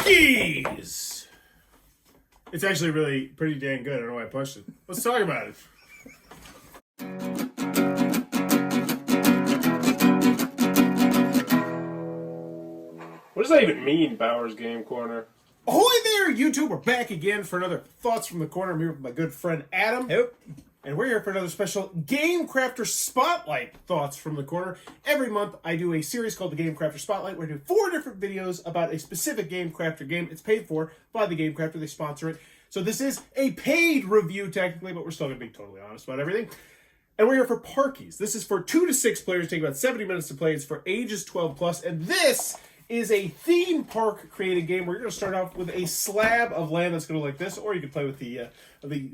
Parkies! It's actually really pretty dang good. I don't know why I punched it. Let's talk about it. What does that even mean, Bowers Game Corner? Ahoy there, YouTube! We're back again for another Thoughts from the Corner. I'm here with my good friend Adam. Yep. And we're here for another special Game Crafter Spotlight Thoughts from the Corner. Every month I do a series called the Game Crafter Spotlight where I do 4 different videos about a specific Game Crafter game. It's paid for by the Game Crafter. They sponsor it. So this is a paid review technically, but we're still going to be totally honest about everything. And we're here for Parkies. This is for 2 to 6 players. Take about 70 minutes to play. It's for ages 12 plus. And this is a theme park created game where you're going to start off with a slab of land that's going to look like this, or you can play with the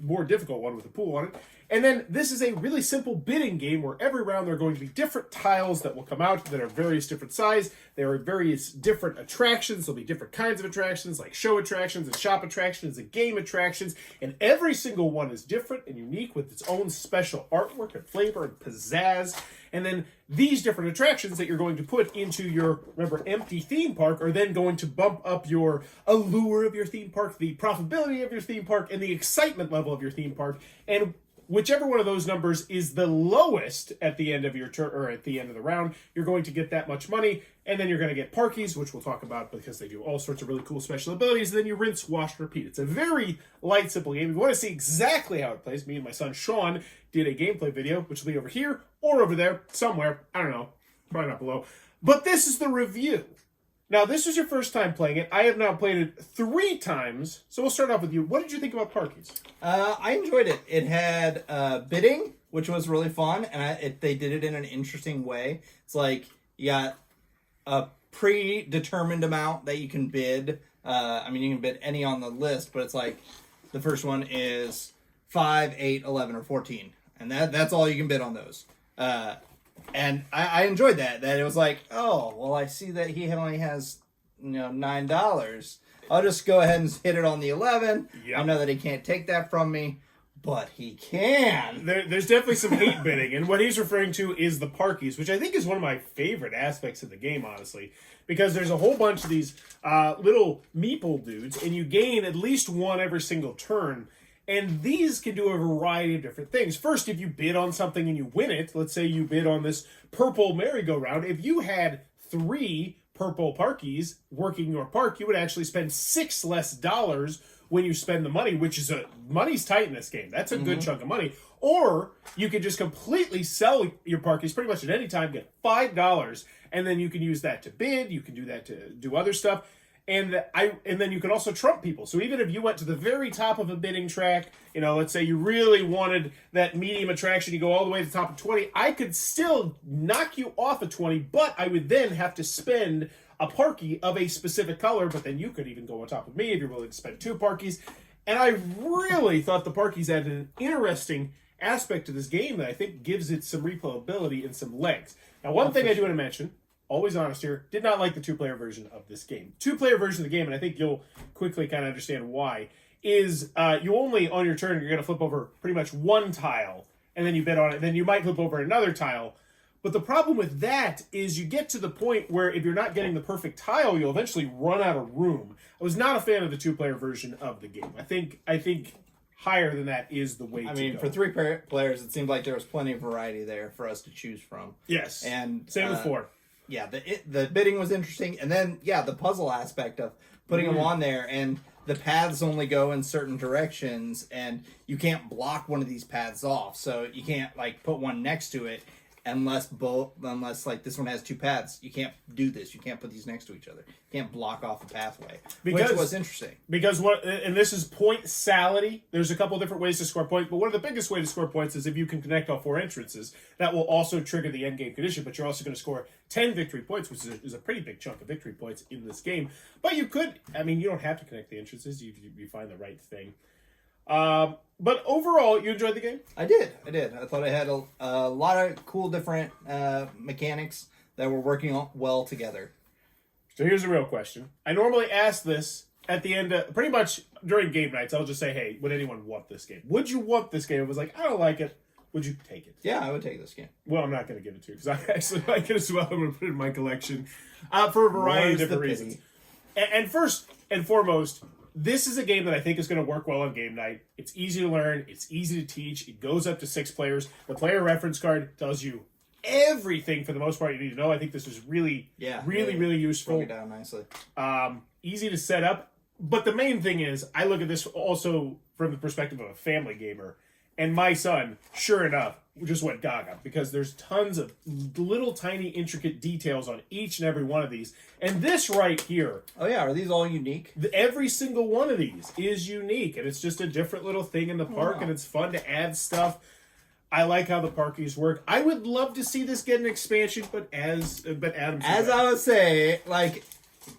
more difficult one with a pool on it. And then this is a really simple bidding game where every round there are going to be different tiles that will come out that are various different size. There are various different attractions. There'll be different kinds of attractions like show attractions and shop attractions and game attractions. And every single one is different and unique with its own special artwork and flavor and pizzazz. And then these different attractions that you're going to put into your, remember, empty theme park are then going to bump up your allure of your theme park, the profitability of your theme park, and the excitement level of your theme park. And whichever one of those numbers is the lowest at the end of your turn or at the end of the round, you're going to get that much money, and then you're going to get Parkies, which we'll talk about because they do all sorts of really cool special abilities, and then you rinse, wash, repeat. It's a very light, simple game. If you want to see exactly how it plays, me and my son Sean did a gameplay video, which will be over here or over there, somewhere. I don't know. Probably not below. But this is the review. Now, this is your first time playing it. I have now played it 3 times. So we'll start off with you. What did you think about Parkies? I enjoyed it. It had bidding, which was really fun, and they did it in an interesting way. It's like you got a predetermined amount that you can bid. I mean, you can bid any on the list, but it's like the first one is 5, 8, 11, or 14. And that's all you can bid on those. And I enjoyed that it was like, oh, well, I see that he only has, $9. I'll just go ahead and hit it on the 11. Yep. I know that he can't take that from me, but he can. There's definitely some hate bidding, and what he's referring to is the Parkies, which I think is one of my favorite aspects of the game, honestly, because there's a whole bunch of these little meeple dudes, and you gain at least one every single turn. And these can do a variety of different things. First, if you bid on something and you win it, let's say you bid on this purple merry-go-round, if you had 3 purple Parkies working your park, you would actually spend $6 less when you spend the money, which is money's tight in this game. That's a good chunk of money. Or you could just completely sell your Parkies pretty much at any time, get $5, and then you can use that to bid. You can do that to do other stuff. And then you can also trump people. So even if you went to the very top of a bidding track, let's say you really wanted that medium attraction, you go all the way to the top of 20, I could still knock you off of 20, but I would then have to spend a Parkie of a specific color, but then you could even go on top of me if you're willing to spend 2 Parkies. And I really thought the Parkies had an interesting aspect to this game that I think gives it some replayability and some legs. Now, one thing I do want to mention, always honest here, did not like the 2-player version of this game. 2-player version of the game, and I think you'll quickly kind of understand why, is you only, on your turn, you're going to flip over pretty much 1 tile, and then you bid on it, then you might flip over another tile. But the problem with that is you get to the point where if you're not getting the perfect tile, you'll eventually run out of room. I was not a fan of the 2-player version of the game. I think higher than that is the way to go. I mean, for 3 players, it seemed like there was plenty of variety there for us to choose from. Yes, and same with 4. Yeah, the bidding was interesting, and then the puzzle aspect of putting them on there, and the paths only go in certain directions, and you can't block one of these paths off, so you can't put one next to it unless this one has 2 paths. You can't do this. You can't put these next to each other. You can't block off a pathway, which was interesting. Because and this is point-sality. There's a couple different ways to score points, but one of the biggest ways to score points is if you can connect all 4 entrances. That will also trigger the end game condition, but you're also going to score 10 victory points, which is a pretty big chunk of victory points in this game. But you could, you don't have to connect the entrances. You find the right thing. But overall, you enjoyed the game? I did. I thought it had a lot of cool different mechanics that were working well together. So here's a real question. I normally ask this at the end of, pretty much during game nights. I'll just say, hey, would anyone want this game? Would you want this game? It was like, I don't like it. Would you take it? Yeah, I would take this game. Well, I'm not going to give it to you because I actually like it as well. I'm going to put it in my collection for a variety of different reasons. And first, and foremost, this is a game that I think is going to work well on game night. It's easy to learn. It's easy to teach. It goes up to 6 players. The player reference card tells you everything for the most part you need to know. I think this is really useful. Broke it down nicely. Easy to set up. But the main thing is, I look at this also from the perspective of a family gamer. And my son, sure enough, just went gaga because there's tons of little tiny intricate details on each and every one of these. And this right here. Oh yeah, are these all unique? Every single one of these is unique. And it's just a different little thing in the park. And it's fun to add stuff. I like how the Parkies work. I would love to see this get an expansion, but Adam said I would say, like,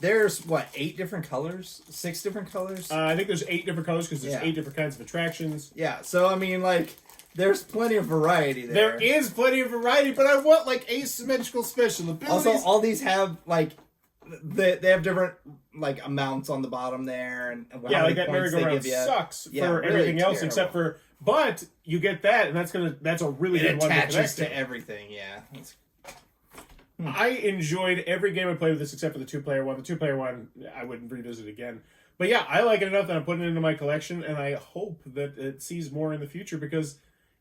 there's, 8 different colors? 6 different colors? I think there's 8 different colors because there's 8 different kinds of attractions. Yeah, so, I mean, like, there's plenty of variety there. There is plenty of variety, but I want, like, asymmetrical special abilities. Also, all these have, like, they have different, like, amounts on the bottom there. And yeah, like that merry-go-round sucks for everything else terrible. Except for... But you get that, and that's a really good one to connect attaches to everything, yeah. I enjoyed every game I played with this except for the 2-player one. The 2-player one, I wouldn't revisit again. But yeah, I like it enough that I'm putting it into my collection, and I hope that it sees more in the future because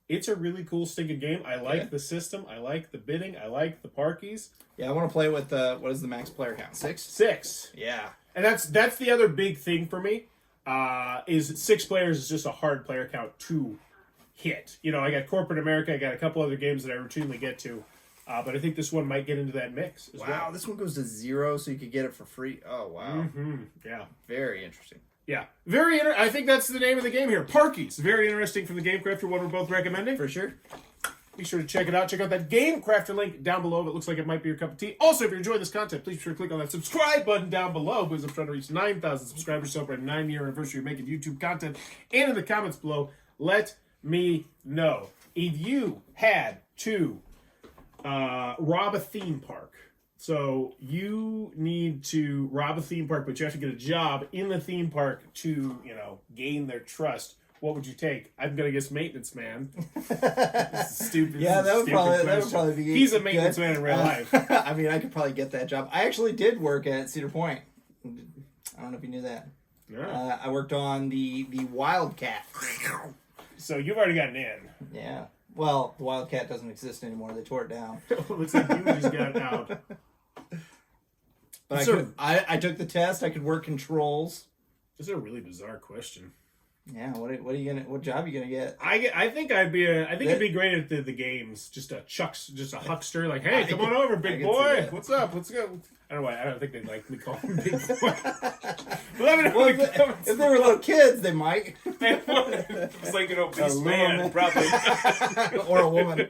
it's a really cool stinking game. I like the system. I like the bidding. I like the Parkies. Yeah, I want to play with, what is the max player count? 6? 6. Yeah. And that's the other big thing for me. Is 6 players is just a hard player count to hit. You know, I got Corporate America, I got a couple other games that I routinely get to, but I think this one might get into that mix as well. Wow, this one goes to 0, so you could get it for free. Oh, wow. Mm-hmm. Yeah. Very interesting. Yeah. I think that's the name of the game here. Parkies. Very interesting from the Game Crafter, one we're both recommending. For sure. Be sure to check it out. Check out that Game Crafter link down below. It looks like it might be your cup of tea. Also, if you're enjoying this content, please be sure to click on that subscribe button down below because I'm trying to reach 9,000 subscribers. So for a 9-year anniversary of making YouTube content. And in the comments below, let me know if you had to rob a theme park. So you need to rob a theme park, but you have to get a job in the theme park to, gain their trust. What would you take? I'm gonna guess maintenance man. This is stupid. Yeah, that would probably be. He's a maintenance man in real life. I mean, I could probably get that job. I actually did work at Cedar Point. I don't know if you knew that. Yeah. I worked on the Wildcat. So you've already gotten in. Yeah. Well, the Wildcat doesn't exist anymore. They tore it down. Looks like you just got out. But I took the test. I could work controls. This is a really bizarre question. Yeah, what job are you gonna get? I think I'd be great at the games. Just a huckster, like, hey, come on over, big boy. What's up? Let's go. I don't know why. I don't think they'd like me calling me big boy. Let me know if they were little kids, they might. It's like an obese man, probably. Or a woman.